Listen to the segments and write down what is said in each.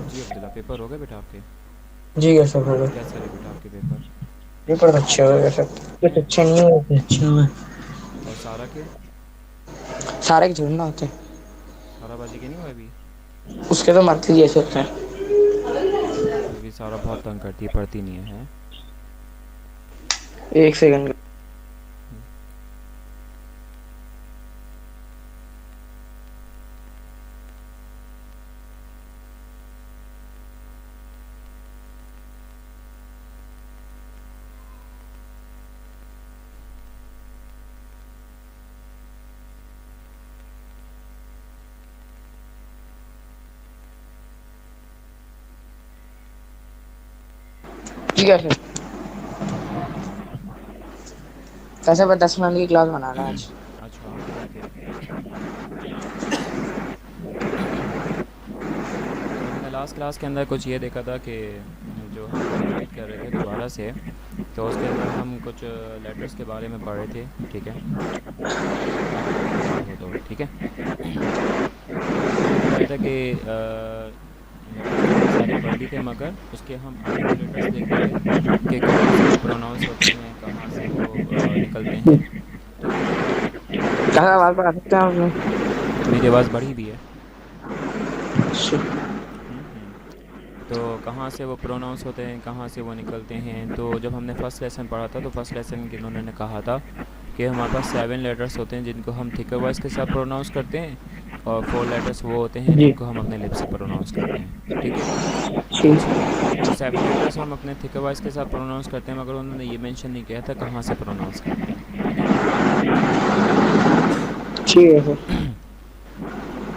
जी Abdullah, paper हो गए बेटा आपके? जी ये सब हो गए। कैसे रहे बेटा आपके पेपर? पेपर अच्छे हो गए सब। कुछ हैं? अच्छे नहीं हुए, कुछ अच्छे हुए। और सारा के? सारे के झूठना होते हैं। सारा बाजी के नहीं हुए अभी? उसके तो मंथली ऐसे होते हैं। अभी सारा बहुत तंग करती है, पढ़ती नहीं है, हैं? एक सेकंड। ठीक है फिर। कैसे पर 10 मिनट की क्लास बनाना है आज। अच्छा, ओके। तो हमने लास्ट क्लास के अंदर कुछ ये देखा था कि जो हम कंप्लीट कर रहे थे दोबारा से, तो उसके अंदर हम कुछ लेटर्स के बारे में पढ़ रहे थे, ठीक है? आप अभी तैयार हो तो ठीक है। तो हमने बताया था कि लेटर्स तो हमने सारे पढ़ लिए थे, मगर उसके हम आर्टिकुलेटर्स देख रहे थे कि कहाँ से वो प्रोनाउंस होते हैं, कहाँ से वो निकलते हैं, ठीक है? क्या तो आवाज बढ़ा सकते हैं आप उसमें? मेरी आवाज़ बढ़ी भी है। अच्छा। हम्म। तो कहाँ से वो प्रोनाउंस होते हैं, कहाँ से वो निकलते हैं, तो जब हमने फ़र्स्ट लेसन पढ़ा था तो फर्स्ट लेसन के इन्होंने कहा था कि हमारे पास 7 लेटर्स होते हैं जिनको हम थिकर वॉइस के साथ प्रोनाउंस करते हैं, और 4 लेटर्स वो होते हैं जी। जिनको हम अपने लिप से प्रोनाउंस करते हैं, ठीक है? ठीक। तो 7 लेटर्स हम अपने थिकर वॉइस के साथ प्रोनाउंस करते हैं, मगर उन्होंने ये मेंशन नहीं किया था कहाँ से प्रोनाउंस करते हैं, ठीक है? ठीक है सर।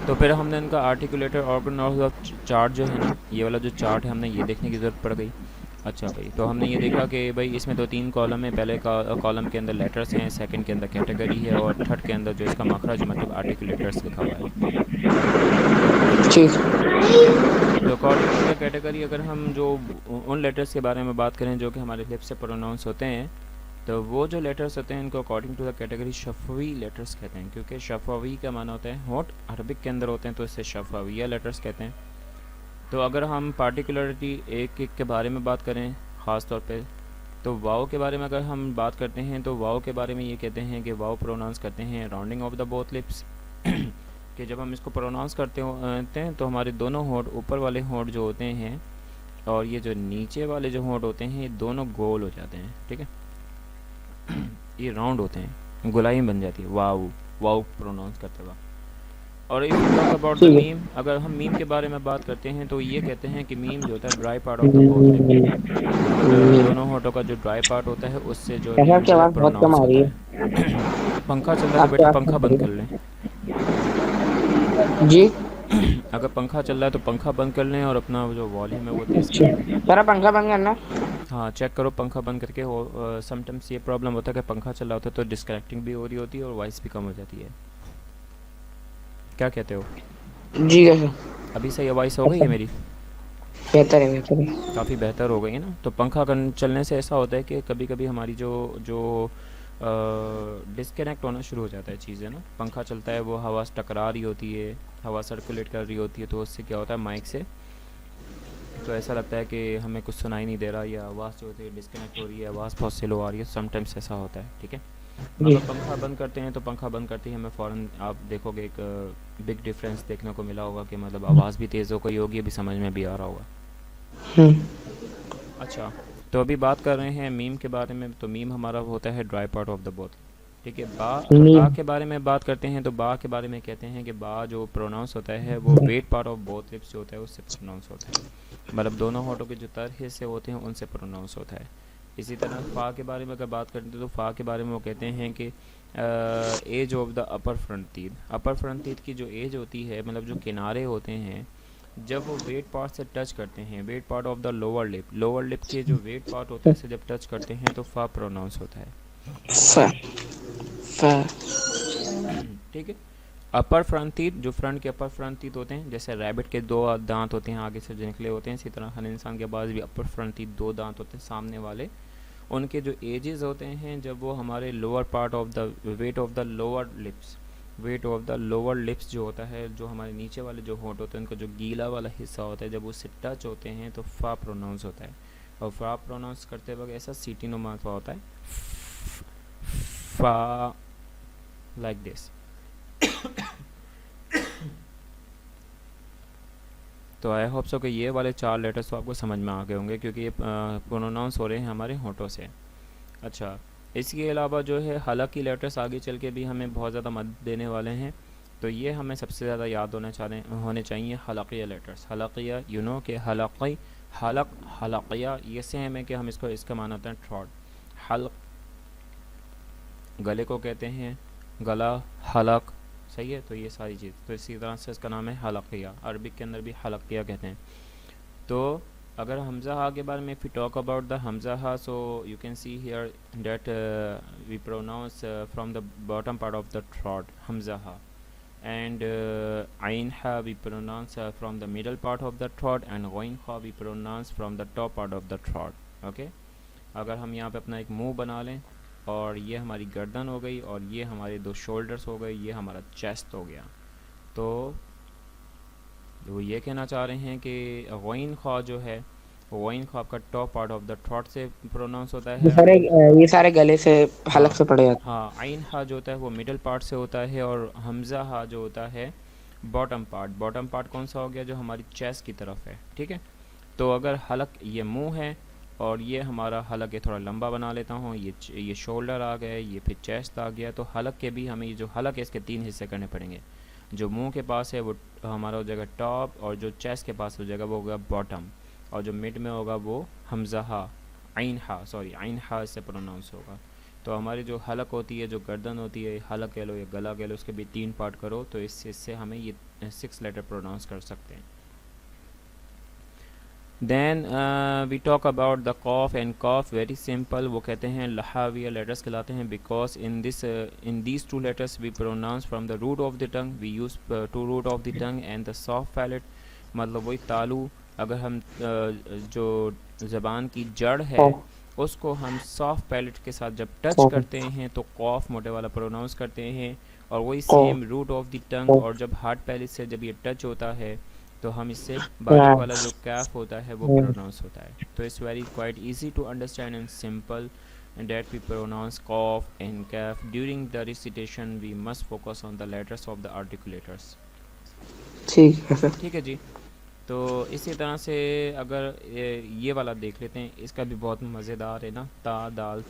तो फिर हमने उनका आर्टिकुलेटर ऑर्गन ऑफ चार्ट जो है ना, ये वाला जो चार्ट है, हमने ये देखने की ज़रूरत पड़ गई। अच्छा भाई, तो हमने ये देखा कि भाई इसमें तो 3 कॉलम है। पहले का कॉलम के अंदर लेटर्स हैं, सेकंड के अंदर कैटेगरी है, और थर्ड के अंदर जो इसका मखरज मतलब आर्टिकुलेटर्स लिखा हुआ है, ठीक। ठीक है? तो अकॉर्डिंग टू द कैटेगरी, अगर हम जो उन लेटर्स के बारे में बात करें जो कि हमारे लिप से प्रोनाउंस होते हैं, तो वो जो लेटर्स होते हैं इनको अकॉर्डिंग टू द कैटेगरी शफवी लेटर्स कहते हैं, क्योंकि शफवी का माना होता है होठ अरबिक के अंदर होते हैं, तो इससे शफविया लेटर्स कहते हैं। तो अगर हम पार्टिकुलरिटी एक एक के बारे में बात करें ख़ास तौर पे, तो वाव के बारे में अगर हम बात करते हैं तो वाव के बारे में ये कहते हैं कि वाव प्रोनाउंस करते हैं rounding off the both lips कि जब हम इसको प्रोनाउंस करते हैं तो हमारे दोनों होठ, ऊपर वाले होठ जो होते हैं और ये जो नीचे वाले जो होठ होते हैं, ये दोनों गोल हो जाते हैं, ठीक है? ये राउंड होते हैं, गोलाई बन जाती है वाव, वाव प्रोनाउंस करते वक्त। और if you talk about the ठीक है। मीम, अगर हम मीम के बारे में बात करते हैं तो ये कहते हैं कि मीम जो होता है dry part of the both lip, दोनों होठों का जो ड्राई पार्ट होता है उससे जो ऐसा मीम आपकी जो है आवाज बहुत कम प्रोनाउंस आ रही होता है। है। पंखा चल रहा है तो आपकी बेटा आवाज कम पंखा आ बंद रही कर लें। है। जी। अगर पंखा चल रहा है तो पंखा बंद कर लें और अपना जो वॉल्यूम है वो तेज़ कर अच्छा। लें। सारा पंखा बंद करना। हाँ, चेक करो पंखा बंद करके हो। समटाइम्स ये प्रॉब्लम होता है कि पंखा चल रहा होता है तो डिस्कनेक्टिंग भी हो रही होती है और वॉइस भी कम हो जाती है। क्या कहते हो? जी कैसे। अभी सही वॉइस हो गई अच्छा। है मेरी? बेहतर है, बेहतर है। काफ़ी बेहतर हो गई है ना? तो पंखा चलने से ऐसा होता है कि कभी कभी हमारी जो जो डिस्कनेक्ट होना शुरू हो जाता है चीज़ें ना। पंखा चलता है, वो हवा से टकरा रही होती है, हवा सर्कुलेट कर रही होती है, तो उससे क्या होता है माइक से, तो ऐसा लगता है कि हमें कुछ सुनाई नहीं दे रहा, या आवाज़ जो होती है डिस्कनेक्ट हो रही है, आवाज़ बहुत स्लो आ रही है, समटाइम्स ऐसा होता है, ठीक है? जी। मगर पंखा बंद करते हैं तो पंखा बंद करते ही हमें फ़ौरन आप देखोगे एक बिग डिफरेंस देखने को मिला होगा कि मतलब आवाज़ भी तेज़ हो गई होगी, अभी समझ में भी आ रहा होगा। हम्म। अच्छा, तो अभी बात कर रहे हैं मीम के बारे में। तो मीम हमारा होता है dry part of the both, ठीक है? बा, अगर बा नीम। के बारे में बात करते हैं तो बा के बारे में कहते हैं कि बा जो प्रोनाउंस होता है वो wet part of both lips जो होता है उससे प्रोनाउंस होता है, मतलब दोनों होठों के जो तर हिस्से होते हैं उनसे प्रोनाउंस होता है। इसी तरह फ़ा के बारे में अगर बात करते हैं तो फ़ा के बारे में वो कहते हैं कि edge of the upper front teeth, upper front teeth की जो एज होती है, मतलब जो किनारे होते हैं, जब वो वेट पार्ट से टच करते हैं, wet part of the lower lip, lower lip के जो वेट पार्ट होता है से जब टच करते हैं तो फा प्रोनाउंस होता है, फ। फ। ठीक है? अपर फ्रंट टीथ, जो फ्रंट के अपर फ्रंट टीथ होते हैं, जैसे रैबिट के 2 दांत होते हैं आगे से जो निकले होते हैं, इसी तरह हर इंसान के पास भी अपर फ्रंट टीथ 2 दांत होते हैं सामने वाले। उनके जो एजेस होते हैं जब वो हमारे lower part of the weight of the lower lips, weight of the lower lips जो होता है, जो हमारे नीचे वाले जो होंठ होते हैं उनका जो गीला वाला हिस्सा होता है, जब उससे टच होते हैं तो फा प्रोनाउंस होता है। और फा प्रोनाउंस करते वक्त ऐसा सीटी नुमा फा होता है, फा, लाइक दिस। तो आई होप सो कि ये वाले 4 लेटर्स तो आपको समझ में आ गए होंगे, क्योंकि ये प्रोनाउंस हो रहे हैं हमारे होंठों से। अच्छा, इसके अलावा जो है हालांकि लेटर्स आगे चल के भी हमें बहुत ज़्यादा मदद देने वाले हैं, तो ये हमें सबसे ज़्यादा याद होने चाहिए हलकिया लेटर्स। हलकिया, यू नो कि हलकी, हलकिया ये सेम है कि हम इसका माना होता है थ्रॉट। हल गले को कहते हैं, गला, हलक, सही है। तो ये सारी चीज़, तो इसी तरह से इसका नाम है हलकिया। अरबिक के अंदर भी हलकिया कहते हैं। तो अगर हमज़ा हा के बारे में, if you talk about the हमज़ा हा, so you can see here that we pronounce from the bottom part of the throat, हमज़ा हा। And ain ha we pronounce from the middle part of the throat, and ghain ha we pronounce from the top part of the throat. Okay, अगर हम यहाँ पे अपना एक मुंह बना लें, और ये हमारी गर्दन हो गई, और ये हमारे 2 शोल्डर्स हो गए, ये हमारा चेस्ट हो गया। तो वो ये कहना चाह रहे हैं कि गhain खा जो है, गhain खा आपका top part of the throat से प्रोनाउंस होता है। ये सारे गले से हलक हाँ से पड़े जाते हाँ, आइन हा जो होता है वो मिडल पार्ट से होता है, और हमज़ा हा जो होता है बॉटम पार्ट। बॉटम पार्ट कौन सा हो गया, जो हमारी चेस्ट की तरफ है, ठीक है। तो अगर हलक ये मुंह है, और ये हमारा हलक, ये थोड़ा लंबा बना लेता हूँ, ये शोल्डर आ गए, ये फिर चेस्ट आ गया। तो हलक के भी हमें, ये जो हलक है इसके 3 हिस्से करने पड़ेंगे। जो मुंह के पास है वो हमारा हो जाएगा टॉप, और जो चेस्ट के पास हो जाएगा वो होगा बॉटम, और जो मिड में होगा वो हमज़ा हा, आइन हा, सॉरी आइन हा इससे प्रोनाउंस होगा। तो हमारी जो हलक होती है, जो गर्दन होती है, हलक कह लो या गला कह लो, उसके भी 3 पार्ट करो, तो इससे हमें ये 6 लेटर प्रोनाउंस कर सकते हैं। Then we talk about the कॉफ एंड कॉफ, वेरी सिंपल। वो कहते हैं लहाविया लेटर्स कहलाते हैं, because in these 2 letters we pronounce from the root of the tongue, we use 2 root of the tongue and the soft palate, मतलब वही तालू। अगर हम जो ज़बान की जड़ है हैं। उसको हम सॉफ्ट पैलेट के साथ जब टच करते हैं तो कॉफ मोटे वाला प्रोनाउंस करते हैं, और वही same root of the tongue, और जब हार्ट पैलेट से जब ये टच होता है तो हम इससे बारीक वाला जो कैफ होता है वो प्रोनाउंस होता है। तो it's very quite easy to understand and simple, and that we pronounce cough and calf. During the recitation we must focus on the letters of the articulators. ठीक है सर। ठीक है जी। तो इसी तरह से अगर ये वाला देख लेते हैं, इसका भी बहुत मज़ेदार है ना, ता, दाल,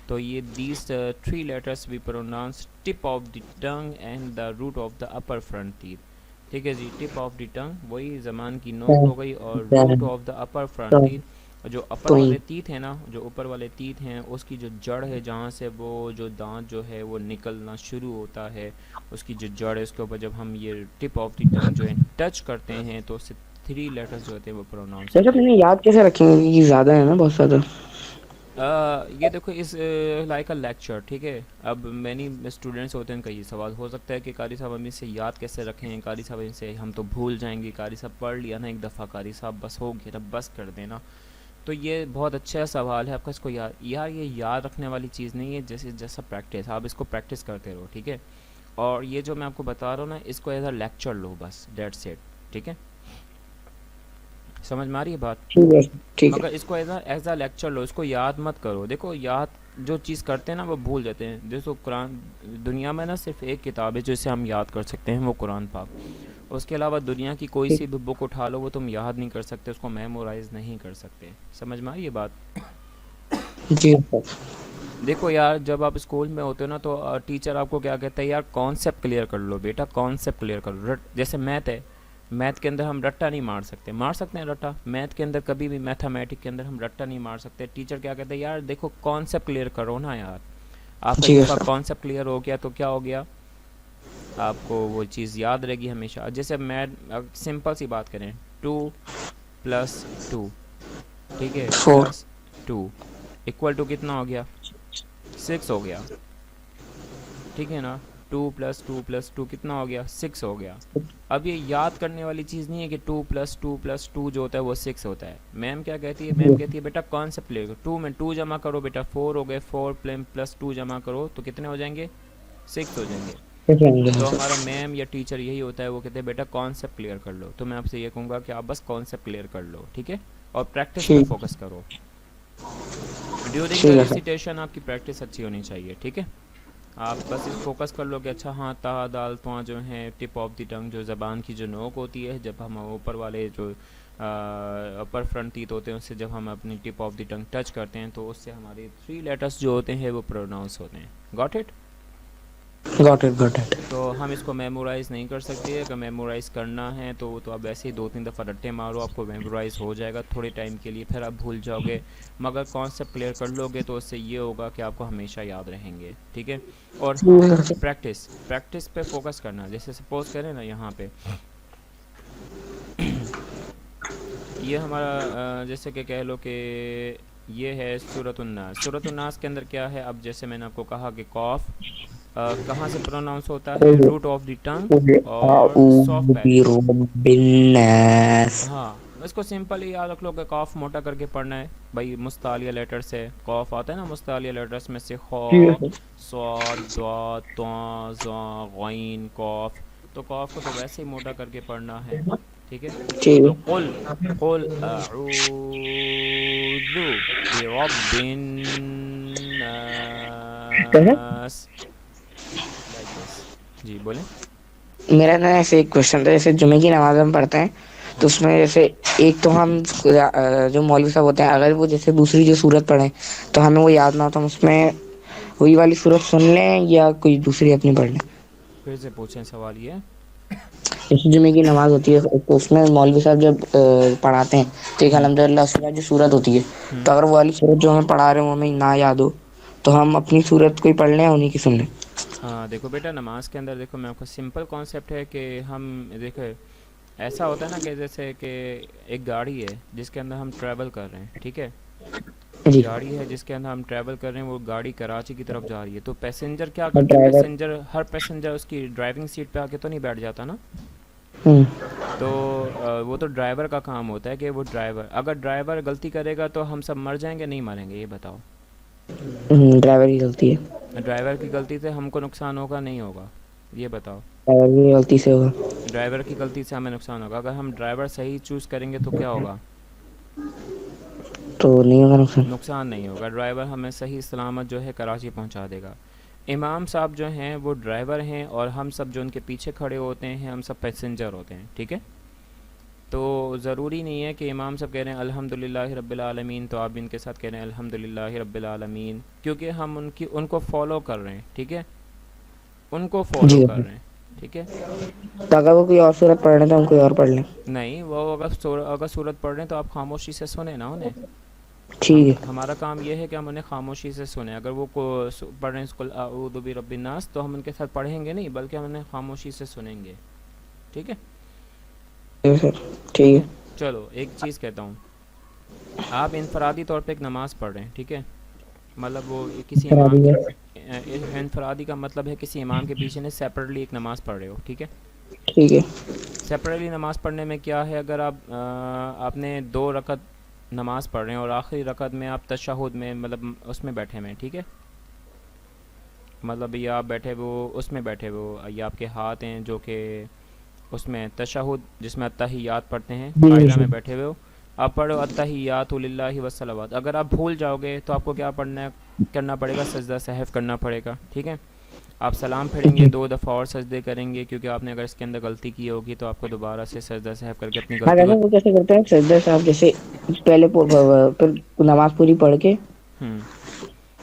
तो ये these 3 letters we pronounce tip of the tongue and the root of the upper front teeth। ठीक है जी, टिप ऑफ द टंग वही ज़बान की नोक हो गई, और root of the upper front teeth, जो अपर वाले तीत हैं ना, जो ऊपर वाले तीत हैं उसकी जो जड़ है, जहाँ से वो जो दांत जो है वो निकलना शुरू होता है, उसकी जो जड़ है उसके ऊपर जब हम ये टिप ऑफ द टंग जो है टच करते हैं तो उससे 3 लेटर्स जो होते हैं वो प्रोनाउंस सर अपने याद कैसे रखेंगे, क्योंकि ज़्यादा है ना, बहुत ज़्यादा। ये देखो इस लाइक अ लेक्चर, ठीक है। अब मैनी स्टूडेंट्स होते हैं, उनका ये सवाल हो सकता है कि कारी साहब हम इसे याद कैसे रखें, कारी साहब इनसे हम तो भूल जाएंगे, कारी साहब पढ़ लिया ना एक दफ़ा, कारी साहब बस हो गया, तब बस कर देना। तो ये बहुत अच्छा सवाल है आपका, इसको यार ये याद रखने वाली चीज़ नहीं है, जैसा प्रैक्टिस, आप इसको प्रैक्टिस करते रहो, ठीक है। और ये जो मैं आपको बता रहा हूँ ना, इसको एज अ लेक्चर लो बस, डेट्स इट, ठीक है। समझ में आ रही है बात? ठीक है। मगर इसको एज अ लेक्चर लो, इसको याद मत करो। देखो याद जो चीज़ करते हैं ना वो भूल जाते हैं। देखो कुरान, दुनिया में ना सिर्फ एक किताब है जिसे हम याद कर सकते हैं, वो कुरान पाक। उसके अलावा दुनिया की कोई सी भी बुक उठा लो, वो तुम याद नहीं कर सकते, उसको मेमोराइज नहीं कर सकते। समझ में आ रही है बात? जी। देखो यार, जब आप स्कूल में होते हो ना तो टीचर आपको क्या कहता है, यार कॉन्सेप्ट क्लियर कर लो बेटा, कॉन्सेप्ट क्लियर कर लो। जैसे मैथ है, मैथ के अंदर हम रट्टा नहीं मार सकते, मार सकते हैं रट्टा मैथ के अंदर, कभी भी मैथमेटिक के अंदर हम रट्टा नहीं मार सकते। टीचर क्या कहते हैं, यार देखो कॉन्सेप्ट क्लियर करो ना यार। आपका जब कॉन्सेप्ट क्लियर हो गया तो क्या हो गया, आपको वो चीज़ याद रहेगी हमेशा। जैसे मैथ सिंपल सी बात करें, 2+2, ठीक है, +2 इक्वल टू कितना हो गया, 6 हो गया, ठीक है ना। 2+2+2 कितना हो गया, 6 हो गया। अब ये याद करने वाली चीज़ नहीं है कि 2+2+2 जो होता है वो 6 होता है। मैम क्या कहती है, मैम कहती है बेटा कॉन्सेप्ट ले, 2 में 2 जमा करो बेटा, 4 हो गए, 4 + 2 जमा करो तो कितने हो जाएंगे, 6 हो जाएंगे। फिर रहेंगे तो हाँ हमारा सर। मैम या टीचर यही होता है, वो कहते हैं बेटा कॉन्सेप्ट क्लियर कर लो। तो मैं आपसे ये कहूँगा कि आप बस कॉन्सेप्ट क्लियर कर लो, ठीक है, और प्रैक्टिस पे ठीक। फोकस करो। ड्यूरिंग द ठीक है सर। रिसिटेशन आपकी प्रैक्टिस अच्छी होनी चाहिए, ठीक है। आप बस इस फोकस कर लो कि अच्छा हाँ ता दाल तो जो है टिप ऑफ द टंग, जो ज़बान की जो नोक होती है, जब हम ऊपर वाले जो अपर फ्रंट टीथ होते हैं उससे जब हम अपनी tip of the tongue touch करते हैं तो उससे हमारे 3 लेटर्स जो होते हैं वो प्रोनाउंस होते हैं। Got it. Got it got it. तो हम इसको मेमोराइज़ नहीं कर सकते। अगर मेमोराइज़ करना है तो आप ऐसे ही 2-3 दफ़ा रट्टे मारो, आपको मेमोराइज़ हो जाएगा थोड़े टाइम के लिए, फिर आप भूल जाओगे। मगर कॉन्सेप्ट क्लियर कर लोगे तो उससे ये होगा कि आपको हमेशा याद रहेंगे, ठीक है। और हाँ, ठीक है सर। प्रैक्टिस प्रैक्टिस पे फोकस करना। जैसे सपोज़ करें ना यहाँ पे ये हमारा जैसे कि कह लो कि ये है सूरतुन्नास। सूरतुन्नास के अंदर क्या है, अब जैसे मैंने आपको कहा कि कॉफ कहाँ से प्रोनाउंस होता है, कुल रूट ऑफ द टंग कुल और सॉफ्ट पैलेट। बिन्नस। हाँ, इसको सिंपल ही याद रख लो कि कॉफ मोटा करके पढ़ना है भाई, मुस्तालिया लेटर से कॉफ आता है ना, मुस्तालिया लेटर्स में से खौ, ठीक है सर। सॉद, द्वा, त्वा, ज़ा, गैन, कॉफ। तो कॉफ को तो वैसे ही मोटा करके पढ़ना है, ठीक है। ठीक तो है। कुल अऊज़ु बिरब्बिन कैसे? नास, लाइक दिस। जी बोलें। मेरा ना ऐसे एक क्वेश्चन था, जैसे जुमे की नमाज हम पढ़ते हैं तो हाँ, उसमें जैसे एक तो हम जो मौलवी साहब होते हैं अगर वो जैसे दूसरी जो सूरत पढ़े तो हमें वो याद ना हो तो हम उसमें वही वाली सूरत सुन लें या कोई दूसरी अपनी पढ़ लें। फिर से पूछें सवाल ये। जैसे जुमे की नमाज होती है तो उसमें मौलवी साहब जब पढ़ाते हैं तो एक हम्म। अल्हम्दुलिल्लाह उसके बाद जो सूरत होती है हम्म। तो अगर वो वाली सूरत जो हमें पढ़ा रहे हो हमें ना याद हो तो हम अपनी सूरत कोई पढ़ लें या उन्हीं की सुन लें। देखो बेटा, नमाज के अंदर देखो मैं आपको सिंपल कॉन्सेप्ट है कि हम देखो ऐसा होता है ना कि जैसे कि एक गाड़ी है जिसके अंदर हम ट्रैवल कर रहे हैं, ठीक है। जी। गाड़ी है जिसके अंदर हम ट्रैवल कर रहे हैं, वो गाड़ी कराची की तरफ जा रही है। तो पैसेंजर क्या और करते हैं, ड्राइवर। पैसेंजर हर पैसेंजर उसकी ड्राइविंग सीट पे आके तो नहीं बैठ जाता ना। हम्म। तो वो तो ड्राइवर का काम होता है कि वो ड्राइवर, अगर ड्राइवर गलती करेगा तो हम सब मर जाएंगे नहीं मरेंगे, ये बताओ। ड्राइवर की गलती है। ड्राइवर की गलती से हमको नुकसान होगा नहीं होगा, ये बताओ। ड्राइवर की गलती से होगा। ड्राइवर की गलती से हमें नुकसान होगा। अगर हम ड्राइवर सही चूज़ करेंगे तो क्या होगा, तो नहीं होगा नुकसान। नुकसान नहीं होगा। ड्राइवर हमें सही सलामत जो है कराची पहुंचा देगा। इमाम साहब जो हैं वो ड्राइवर हैं और हम सब जो उनके पीछे खड़े होते हैं हम सब पैसेंजर होते हैं, ठीक है। तो ज़रूरी नहीं है कि इमाम साहब कह रहे हैं अल्हम्दुलिल्लाहि रब्बिल आलमीन तो आप भी इनके साथ कह रहे हैं अल्हम्दुलिल्लाहि रब्बिल आलमीन, क्योंकि हम उनको फॉलो कर रहे हैं, ठीक है, उनको फॉलो जी। कर रहे हैं, ठीक है। तो अगर वो कोई और सूरत पढ़ रहे तो हम कोई और पढ़ लें। नहीं, वो अगर सूरत पढ़ रहे हैं तो आप खामोशी से सुने ना उन्हें। ठीक है। हमारा काम ये है कि हम उन्हें खामोशी से सुने। अगर वो पढ़ रहे हैं कुल अऊज़ु बिरब्बिन नास तो हम उनके साथ पढ़ेंगे नहीं, बल्कि हम उन्हें खामोशी से सुनेंगे, ठीक है। ठीक है सर। ठीक ठीक है। है। चलो एक चीज़ कहता हूँ, आप इनफरादी तौर पे एक नमाज़ पढ़ रहे हैं, ठीक है। मतलब वो किसी करा इमाम के दीजिए। इनफरादी का मतलब है किसी इमाम के पीछे नहीं, सेपरेटली एक नमाज़ पढ़ रहे हो, ठीक है। ठीक है। सेपरेटली नमाज़ पढ़ने में क्या है, अगर आप आपने 2 रकत नमाज़ पढ़ रहे हैं और आखिरी रकत में आप तशहुद में मतलब उसमें बैठे हुए हैं, ठीक है। मतलब ये आप बैठे वो उसमें बैठे वो ये आपके हाथ हैं जो कि उसमें तशहुद जिसमें अत्तहियात पढ़ते हैं, जी कायदा में सर। बैठे हुए हो। आप पढ़ो अत्तहियातु लिल्लाहि वस्सलावात। अगर आप भूल जाओगे तो आपको क्या करना पड़ेगा, सजदा सहव करना पड़ेगा, ठीक है। आप सलाम फेरेंगे, जी। 2 दफ़ा और सजदे करेंगे, क्योंकि आपने अगर इसके अंदर गलती की होगी तो आपको दोबारा से सजदा सहव करके अपनी हाँ गलती को। जैसे वो कैसे करते हैं सजदा साहब जैसे पहले फिर नमाज पूरी पढ़ के हम्म।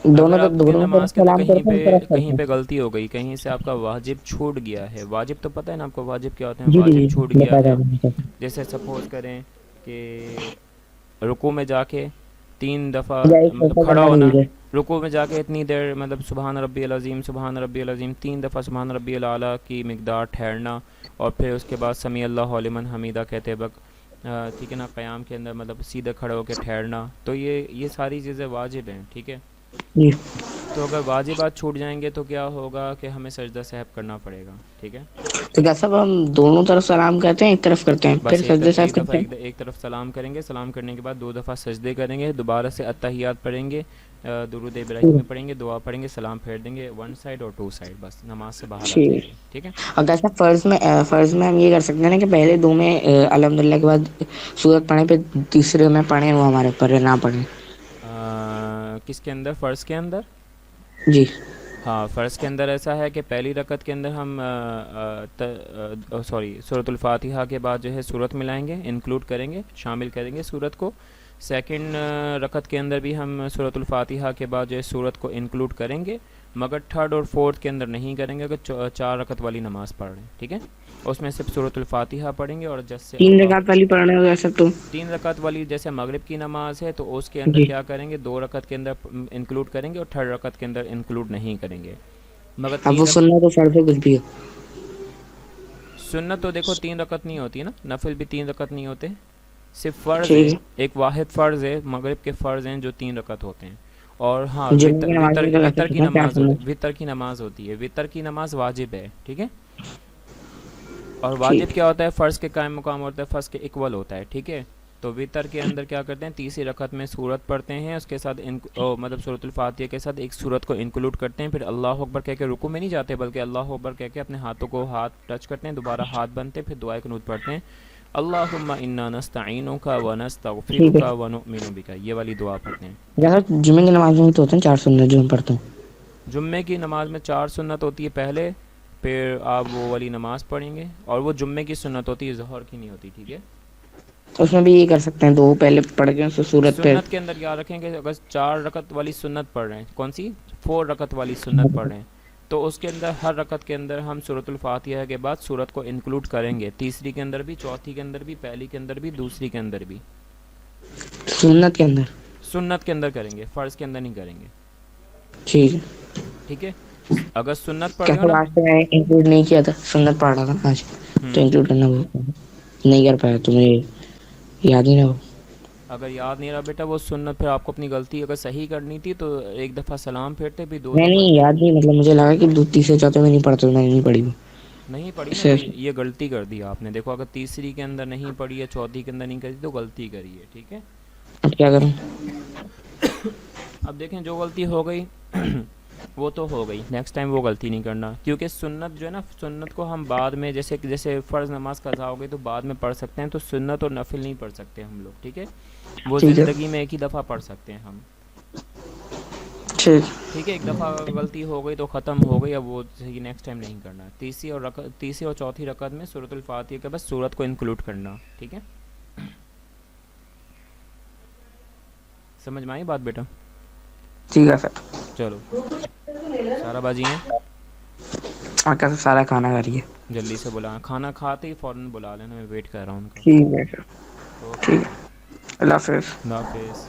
दोनों अगर तरफ आपके दोनों तरफ नमाज के अंदर सलाम करते हैं तरफ कहीं करते हैं। पे गलती हो गई, कहीं से आपका वाजिब छूट गया है, वाजिब तो पता है ना आपको, वाजिब क्या होते हैं, जी जी वाजिब जी। छूट गया बता है। रहा जैसे सपोज़ करें कि रुकू में जाके 3 दफ़ा या एक मतलब ऐसा खड़ा करना भूल होना, गए। रुकू में जाके इतनी देर मतलब सुबहान रब्बियल अज़ीम सुबहान रब्बियल अज़ीम 3 दफ़ा सुबहान रब्बियल आला की मिकदार ठहरना, और फिर उसके बाद समी अल्लाहु लिमन हमीदा कहते वक्त ठीक है ना, क़याम के अंदर मतलब सीधे खड़े होकर ठहरना। तो ये सारी चीज़ें वाजिब हैं, ठीक है। जी। तो अगर वाजिबात छूट जाएंगे तो क्या होगा कि हमें सजदा सहव करना पड़ेगा, ठीक है। तो क्या सब हम दोनों तरफ सलाम करते हैं, एक तरफ करते हैं फिर बस सजदे साहब एक दफ़ा करते हैं? एक तरफ सलाम करेंगे, सलाम करने के बाद 2 दफ़ा सजदे करेंगे, दोबारा से अत्तहियात पढ़ेंगे, दुरूद इब्राहिमी ठीक। पढ़ेंगे, दुआ पढ़ेंगे, सलाम फेर देंगे, वन साइड और टू साइड, बस नमाज से बाहर आ ठीक। जाएंगे, ठीक है। और कैसा फर्ज में हम ये कर सकते हैं ना कि पहले दो में अल्हम्दुलिल्लाह के बाद सूरत पढ़े, फिर तीसरे में पढ़े वो हमारे ऊपर है, ना पढ़े। किसके अंदर, फ़र्ज़ के अंदर? जी। हाँ, फ़र्ज़ के अंदर ऐसा है कि पहली रकत के अंदर हम सॉरी सूरतुल फातिहा के बाद जो है सूरत मिलाएंगे, इंक्लूड करेंगे, शामिल करेंगे सूरत को। सेकंड रकत के अंदर भी हम सूरतुल फातिहा के बाद जो है सूरत को इंक्लूड करेंगे, मगर थर्ड और फोर्थ के अंदर नहीं करेंगे अगर 4 रकत वाली नमाज़ पढ़ रहे हैं, ठीक है। उसमें सिर्फ सूरतुल फातिहा पढ़ेंगे और जैसे तीन अल्लाह। रकात वाली पढ़ रहे हो वैसे तो? 3 रकत वाली जैसे मगरिब की नमाज है तो उसके अंदर जी। क्या करेंगे, 2 रकत के अंदर इंक्लूड करेंगे और थर्ड रकत के अंदर इंक्लूड नहीं करेंगे, मगर अब वो 3 रकत। सुनना तो फर्ज है कुछ भी हो। सुन्नत तो देखो 3 रकत नहीं होती है ना, नफिल भी 3 रकत नहीं होते, सिर्फ फ़र्ज़ है। ठीक एक वाहिद फ़र्ज़ है, मगरिब के फ़र्ज़ हैं जो 3 रकत होते हैं। और हाँ, है। जुम्मे की नमाज में तो वैसे वितर की पता है क्या नमाज, सुनना। वितर की नमाज होती है, वितर की नमाज वाजिब है, ठीक है। और वाजिब ठीक। क्या होता है, फ़र्ज़ के कायम मुकाम होता है, फ़र्ज़ के इक्वल होता है, ठीक है। तो वितर के अंदर क्या करते हैं, तीसरी रकत में सूरत पढ़ते हैं, उसके साथ मतलब सूरतुल फातिहा के साथ एक सूरत को इंक्लूड करते हैं, फिर अल्लाह अकबर कह के रुकू में नहीं जाते, बल्कि अल्लाह अकबर कह के अपने हाथों को हाथ टच करते हैं, दोबारा हाथ बनते हैं, फिर दुआ कुनूत पढ़ते हैं, अल्लाहुम्मा इन्ना नस्तईनुका व ठीक है। नस्तगफिरुका व नुमिनु बिका, ये वाली दुआ पढ़ते हैं। जैसा जुम्मे की नमाज में भी तो होते हैं 4 सुन्नत जो मैं पढ़ता हूँ। जुम्मे की नमाज में 4 सुन्नत होती है पहले, फिर आप वो वाली नमाज पढ़ेंगे, और वो जुम्मे की सुन्नत होती है, ज़ोहर की नहीं होती, ठीक है। तो उसमें भी ये कर सकते हैं, दो पहले पढ़ के उसको सूरत पे। सुन्नत के अंदर क्या रखेंगे, अगर 4 रकत वाली सुन्नत पढ़ रहे हैं, कौन सी, 4 रकत वाली सुन्नत पढ़ रहे हैं, तो उसके अंदर हर रकत के अंदर हम सूरतुल फातिहा के बाद सूरत को इंक्लूड करेंगे, तीसरी के अंदर भी, चौथी के अंदर भी, पहली के अंदर भी, दूसरी के अंदर भी। सुन्नत के अंदर। सुन्नत के अंदर करेंगे, फ़र्ज़ के अंदर नहीं करेंगे, ठीक है। ठीक है। अगर सुन्नत पढ़ रहे हो कैसे ना। आज तो मैं इंक्लूड नहीं किया था, सुन्नत पढ़ रहा था ना आज। तो हम्म। इंक्लूड करना वो नहीं कर पाया, तो मुझे याद ही ना हो। अगर याद नहीं रहा बेटा वो सुन्नत, फिर आपको अपनी गलती अगर सही करनी थी तो एक दफ़ा सलाम फेरते, फिर दो नहीं दफ़ा नहीं, याद नहीं, मतलब मुझे लगा कि दो तीसरे चौथे में नहीं पढ़ता, तो मैंने नहीं पढ़ी वो। नहीं पढ़ी ना, इससे। तो ये गलती कर दी आपने, देखो अगर तीसरी के अंदर नहीं पढ़ी है, चौथी के अंदर नहीं करी, तो गलती करी है, ठीक है। अब क्या करूँ? अब देखें, जो गलती हो गई वो तो हो गई, नेक्स्ट टाइम वो गलती नहीं करना, क्योंकि सुन्नत जो है ना, सुन्नत को हम बाद में, जैसे जैसे फ़र्ज़ नमाज कज़ा हो गई तो बाद में पढ़ सकते हैं, तो सुन्नत और नफिल नहीं पढ़ सकते हम लोग, ठीक है। वो ठीक है। ज़िंदगी में एक ही दफ़ा पढ़ सकते हैं हम, ठीक। ठीक है। एक दफ़ा गलती हो गई तो ख़त्म हो गई, अब वो सही नेक्स्ट टाइम नहीं करना। तीसरी और चौथी रकत में सूरतुल फातिहा के बस सूरत को इंक्लूड करना, ठीक है। समझ में आई बात बेटा? ठीक है सर। चलो, सारा बाजी हैं, आका से सारा खाना खा रही है। जल्दी से बुला, खाना खाते ही फ़ौरन बुला लेना, मैं वेट कर रहा हूँ उनका। ठीक है सर। ओके ठीक बेटा, है। अल्लाह हाफिज़। अल्लाह हाफिज़।